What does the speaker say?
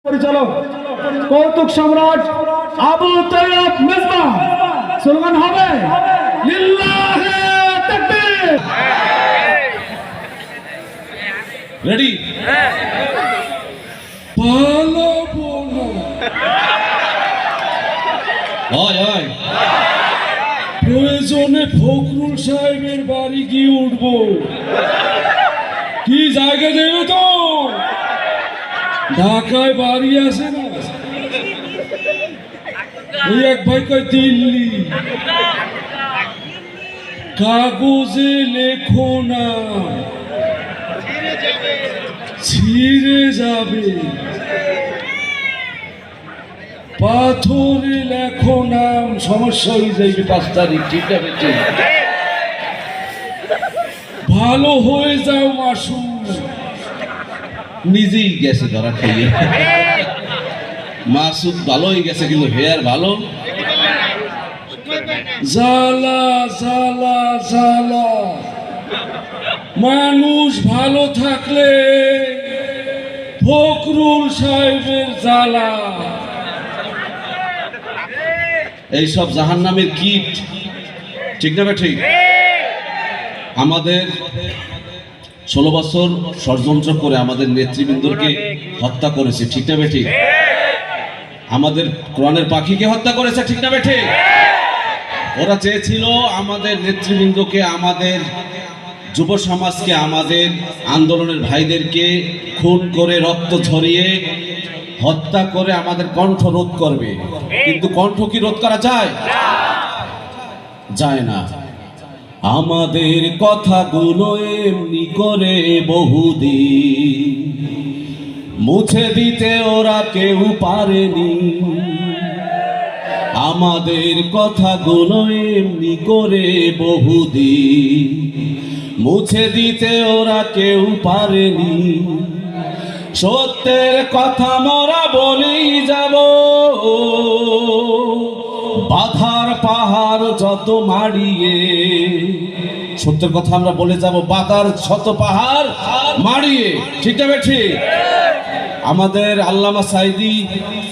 পরিচালক কৌতুক সম্রাট আবু তৈয়ব মেজবাহ স্লোগান হবে লিল্লাহে তাকবীর। রেডি? পালাবো না। হয় প্রয়োজনে ফখরুল সাহেবের বাড়ি গিয়ে উঠবো। কি জায়গা দেবে তো? ঢাকায় বাড়ি আছে না, ওই এক ভাই কয় দিল্লি। কাগজে লেখো না, ছিঁড়ে যাবে। পাথরে লেখো নাম, সমস্যা হয়ে যাবে 5 তারিখ। ঠিক আছে, ঠিক। ভালো হয়ে যাও মাসুম। নিজেই গেছে ধরা খেয়ে। মাসুদ ভালো হয়ে গেছে, কিন্তু হেয়ার ভালো। জ্বালা জ্বালা জ্বালা, মানুষ ভালো থাকলে ফখরুল সাহেবের জ্বালা। এইসব জাহান্নামের কীট। ঠিক না ঠিক? আমাদের 16 বছর ষড়যন্ত্র করে আমাদের নেতৃবৃন্দকে হত্যা করেছে। ঠিক না ঠিক? আমাদের কোরআনের পাখিকে হত্যা করেছে। ঠিক না ঠিক? ওরা চেয়েছিল আমাদের নেতৃবৃন্দকে, আমাদের যুব সমাজকে, আমাদের আন্দোলনের ভাইদেরকে খুন করে, রক্ত ঝরিয়ে, হত্যা করে আমাদের কণ্ঠ রোধ করবে। কিন্তু কণ্ঠ কি রোধ করা যায়? যায় না। আমাদের কথাগুলো এমনি করে বহুদিন মুছে দিতে ওরা কেউ পারেনি। আমাদের কথাগুলো এমনি করে বহুদিন মুছে দিতে ওরা কেউ পারেনি। সত্যের কথা মোরা বলেই যাব, বাধার পাহাড় যত মাড়িয়ে। সত্যের কথা আমরা বলে যাব, বাধার শত পাহাড় মাড়িয়ে। ঠিক আছে ঠিক? আমাদের আল্লামা সাইদি